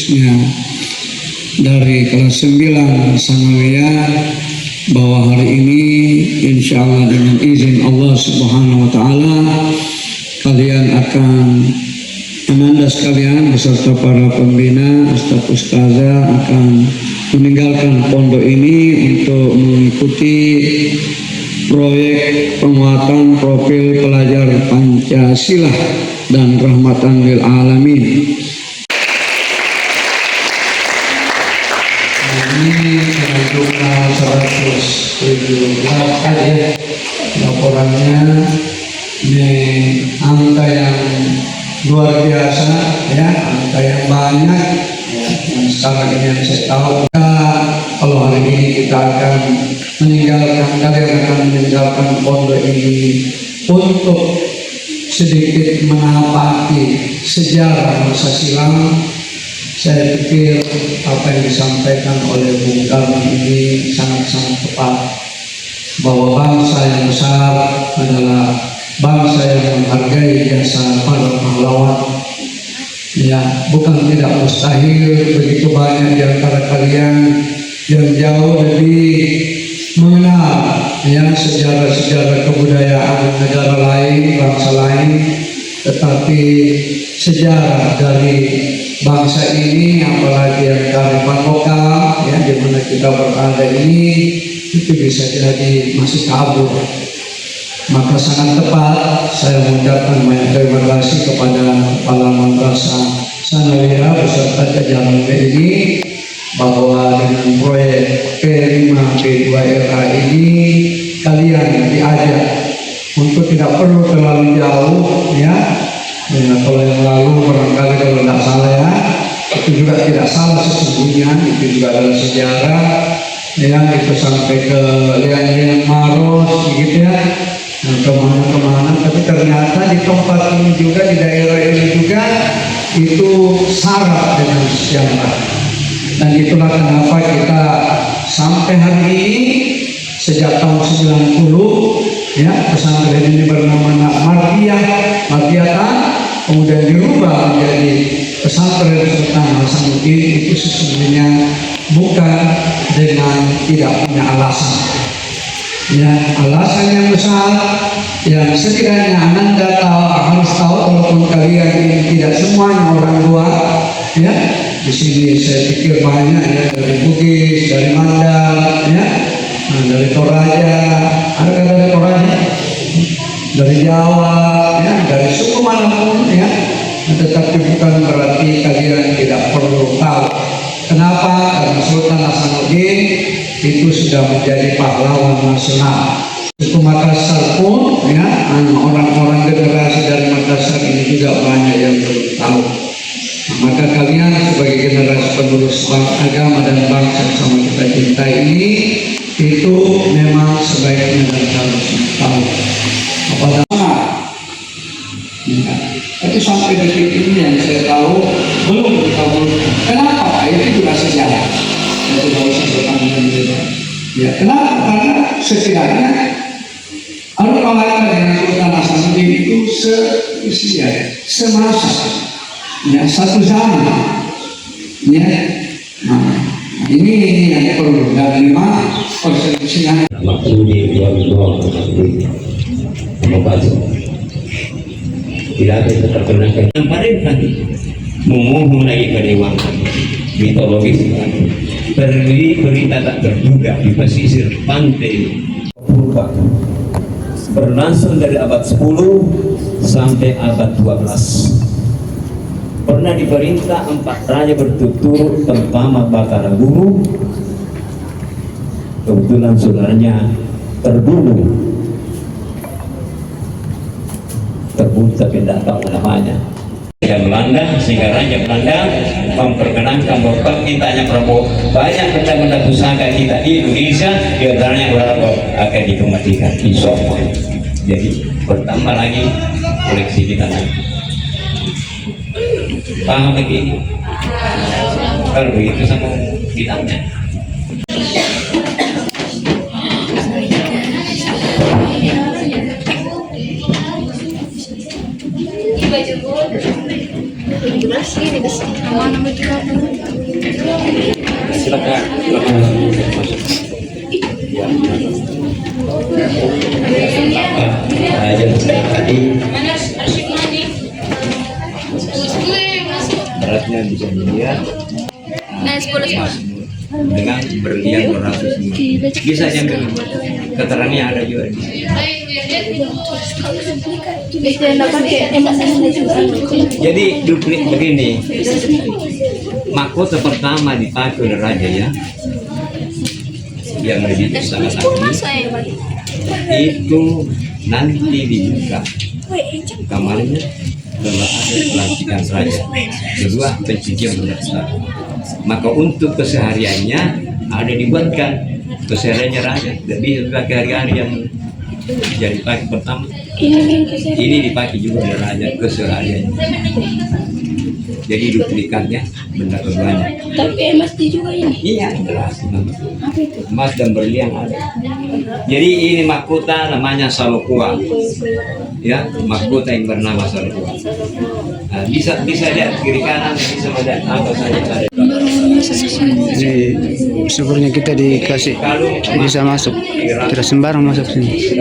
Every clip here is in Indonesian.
khususnya dari kelas 9 Sanawiyah, bahwa hari ini insya Allah dengan izin Allah Subhanahu wa Ta'ala kalian akan ananda sekalian beserta para pembina, ustaz-ustazah akan meninggalkan pondok ini untuk mengikuti proyek penguatan profil pelajar Pancasila dan rahmatan lil alamin. Ini jumlah 117 aja laporannya. Ini angka yang luar biasa ya, angka yang banyak ya, yang sekarang ini yang saya tahu. Kalau hari ini kita akan meninggalkan pondok ini untuk sedikit menapaki sejarah masa silam. Saya pikir apa yang disampaikan oleh Bung Karno ini sangat-sangat tepat, bahwa bangsa yang besar adalah bangsa yang menghargai jasa para pahlawan. Ya, bukan tidak mustahil begitu banyak di antara kalian yang jauh lebih mengenal ya sejarah-sejarah kebudayaan negara lain, bangsa lain, tetapi sejarah dari bangsa ini, apalagi yang kearifan lokal ya di mana kita berada ini, itu bisa jadi masih kabur. Maka sangat tepat saya mengucapkan banyak terima kasih kepada Kepala Madrasah Sanawiyah beserta jajaran ini, bahwa dengan proyek P5 P2RA ini kalian diajak untuk tidak perlu terlalu jauh ya. Kalau yang lalu barangkali kalau tidak salah ya, itu juga tidak salah sesungguhnya, itu juga adalah sejarah yang itu sampai ke Liang Maros gitu ya, kemana-kemana. Tapi ternyata di tempat ini juga, di daerah ini juga itu syarat dengan sejarah. Dan itulah kenapa kita sampai hari ini sejak tahun 90 ya, pesantren ini bernama Mardiatan, kemudian dirubah menjadi pesantren Sultan Hasanuddin. Itu sesungguhnya bukan dengan tidak punya alasan ya, alasan yang besar yang setidaknya Anda harus tahu, walaupun kalian ini tidak semuanya orang luar ya. Di sini saya pikir banyak ya, dari Bugis, dari Mandal ya, dari Toraja, ada dari Toraja, dari Jawa ya, dari suku manapun ya. Tetapi bukan berarti kalian tidak perlu tahu. Kenapa? Karena Sultan Hasanuddin itu sudah menjadi pahlawan nasional. Suku Makassar pun ya, orang-orang generasi dari Makassar ini juga banyak yang belum tahu. Maka kalian sebagai generasi penerus agama dan bangsa yang sama kita cintai ini, itu memang sebaiknya dan harus tahu apa nama. Tapi sampai detik ini yang saya tahu belum dikabulkan. Kenapa? Itu juga sejarah. Itu tidak usah bertanya. Ya, kenapa? Karena setidaknya Al-Qaeda dengan Sultan Hasanuddin itu seusia, semasa. Ya, satu zaman ya. Nah, ini yang perlu, dan memang persepsinya maksudnya membaca tidak ada yang terkenakan pada nanti memohon lagi ke dewan mitologis berdiri berita tak terduga di pesisir pantai Purba berlangsung dari abad 10 sampai abad 12. Pernah diperintah 4 raja berturut-turut pertama Bakaraguru, kebetulan saudaranya terbunuh tapi tidak tahu namanya. Raja Belanda, sehingga Raja Belanda memperkenankan bahwa permintaannya Prabowo banyak benda-benda pusaka kita di Indonesia, di antaranya berapa akan dikembalikan, insya Allah. Jadi bertambah lagi koleksi kita nanti. Paham begini? Kalau begitu sama bidangnya. Silakan. Tadi beratnya bisa dilihat dengan berlian 200 bisa diambil keterangannya ada juga di sini. Jadi duplik begini, mahkota pertama dipakai oleh raja ya, yang lebih sangat ahli itu nanti dibuka kamarnya setelah ada pelantikan raja, kedua pencucian berdasar. Maka untuk kesehariannya ada dibuatkan kesehariannya raja, lebih pakai hari-hari yang jadi pakai pertama. Ini dipakai juga oleh raja kesehariannya. Jadi duplikatnya benda keduanya. Tapi emas juga ini. Iya jelas. Apa itu? Emas dan berlian ada. Jadi ini mahkota namanya salokua. Ya, mahkota yang bernama salokua. Nah, bisa lihat kiri kanan, bisa lihat apa saja ada. Jadi syukurnya kita dikasih bisa masuk, tidak sembarang masuk sini.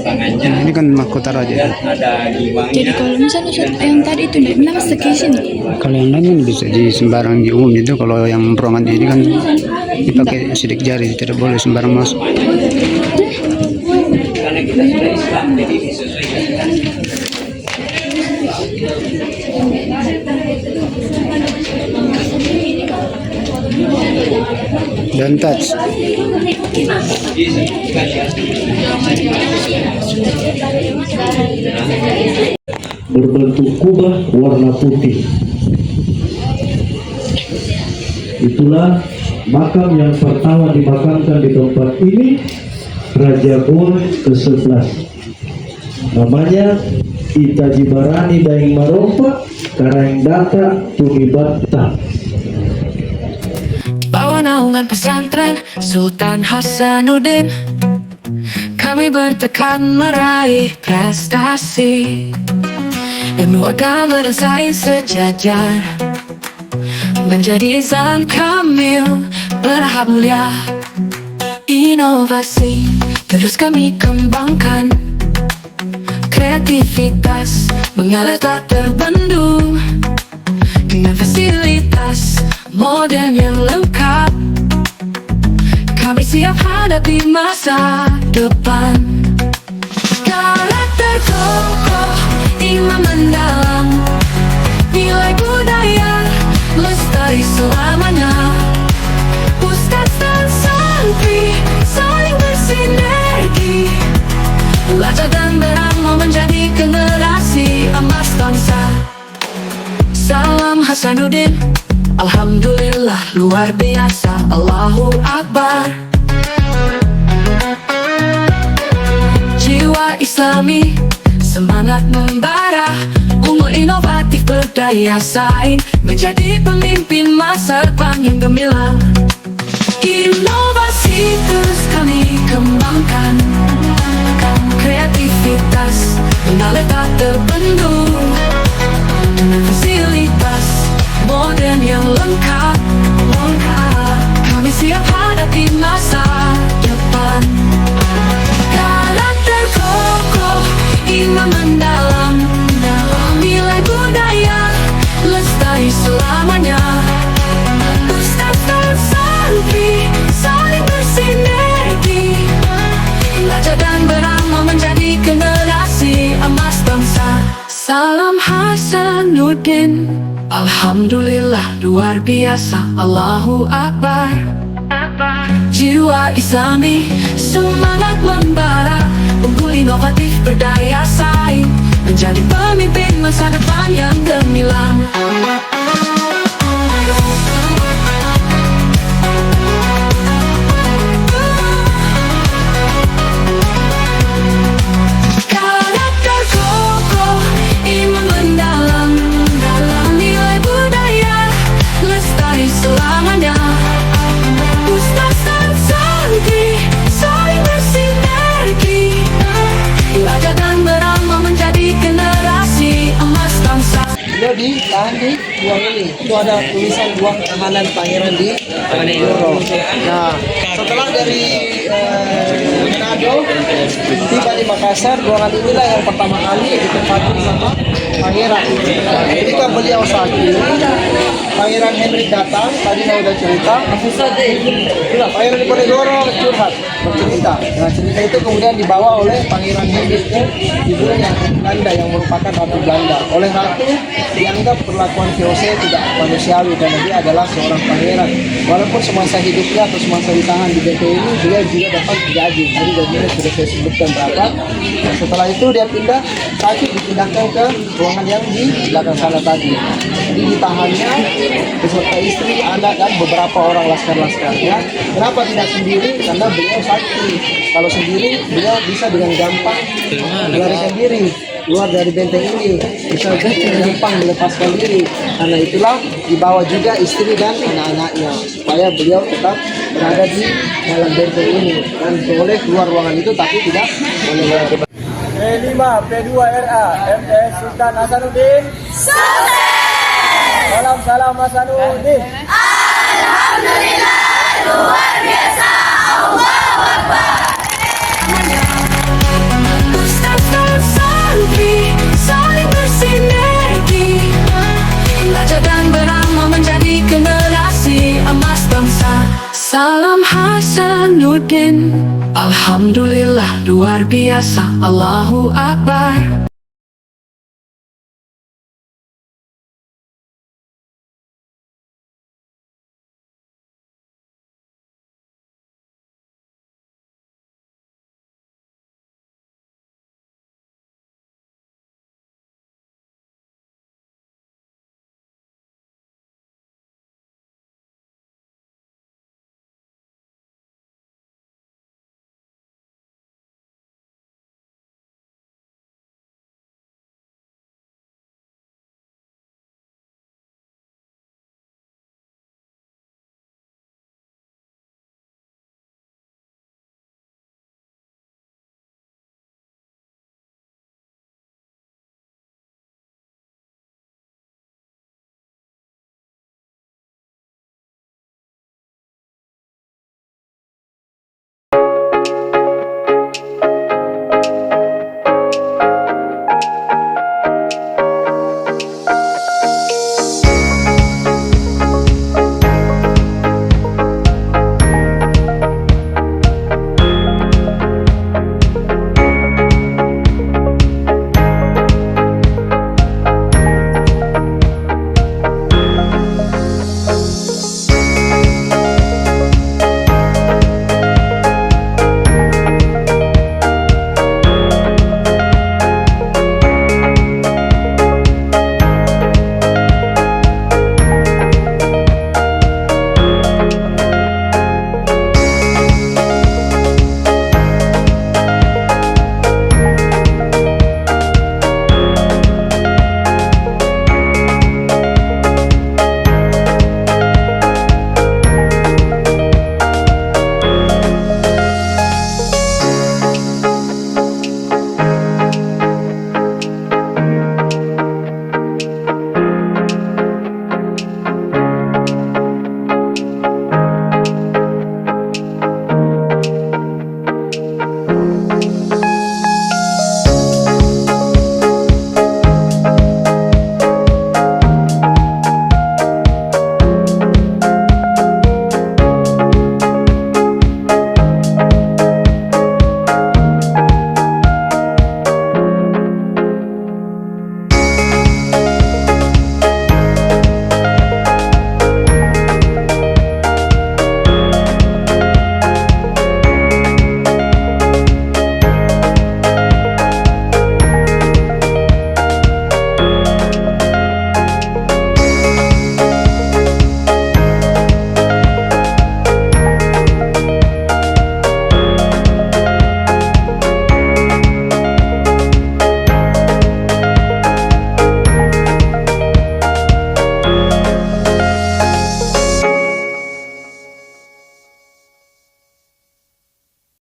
Tangannya Ini kan mahkota raja. dan ada Jadi giwangnya. kalau misalnya yang tadi itu tidak masuk ke sini. Kalau yang lain kan bisa di sembarang di umum itu. Kalau yang ruangan ini kan dipakai sidik jari, tidak boleh sembarang masuk. Karena kita sudah Islam, jadi disesuaikan. Dan touch. Berbentuk kubah warna putih. Itulah makam yang pertama dimakamkan di tempat ini, Raja Bor ke-11. Namanya Itajibarani Daeng Marompa Karang Data Tunibata. Bawa naungan pesantren Sultan Hasanuddin, kami bertekad meraih prestasi. Ilmu agama dan sains sejajar, menjadi izan kamil berhak mulia. Inovasi terus kami kembangkan, kreativitas mengalir tak terbendung, dengan fasilitas modern yang lengkap. Kami siap hadapi masa depan. Karakter kokoh, iman mendalam, nilai budaya lestari selamanya. Ustaz dan santri saling bersinergi, belajar dan beramal menjadi generasi emas bangsa. Salam Hasanuddin, alhamdulillah luar biasa, Allahu Akbar. Jiwa Islami, semangat membara, umur inovatif berdaya saing, menjadi pemimpin masa depan yang gemilang. Inovasi terus kami kembangkan, kreativitas mengalir tak terbendung, dengan fasilitas modern yang lengkap. Kami siap hadapi masa depan. Karakter kokoh, iman mendalam, nilai budaya lestari selamanya. Ustaz dan santri saling bersinergi, belajar dan beramal menjadi generasi emas bangsa. Salam Hasanuddin, alhamdulillah luar biasa, Allahu Akbar. Jiwa Islami, semangat membara, unggul inovatif berdaya saing, menjadi pemimpin masa depan yang gemilang. Karakter kokoh, iman mendalam, nilai budaya lestari selamanya. Ustaz dan santri saling bersinergi, belajar dan beramal menjadi generasi emas bangsa. beliau ditahan di ruang ini. Itu ada tulisan ruang tahanan Pangeran di Madiodoro. Nah, setelah dari Manado tiba di Makassar, ruangan inilah yang pertama kali ditempati sama Pangeran. Ketika beliau sakit, Pangeran Hendrik datang, tadi saya udah cerita. Pangeran di Madiodoro curhat, bercerita. Nah, cerita itu kemudian dibawa oleh Pangeran Hendrik ke ibunya Belanda yang merupakan Ratu Belanda. Oleh Ratu dianggap perlakuan VOC tidak manusiawi karena dia adalah seorang pangeran. Walaupun semasa hidupnya atau semasa ditahan di BP ini, dia juga dapat gaji. Jadi gajinya sudah saya sebutkan berapa. Nah, setelah itu dia pindah, sakit dipindahkan ke ruangan yang di belakang sana tadi. Jadi ditahannya beserta istri, anak dan beberapa orang laskar-laskarnya. Kenapa tidak sendiri? Karena beliau sakit. Kalau sendiri, beliau bisa dengan gampang melarikan diri keluar dari benteng ini, bisa dengan gampang melepaskan diri. Karena itulah dibawa juga istri dan anak-anaknya supaya beliau tetap berada di dalam benteng ini dan boleh keluar ruangan itu tapi tidak boleh lewat. P5 P2RA MS Sultan Hasanuddin. Sukses. Salam Hasanuddin. Saling bersinergi, belajar dan beramal menjadi generasi emas bangsa. Salam Hasanuddin. Alhamdulillah luar biasa. Allahu Akbar.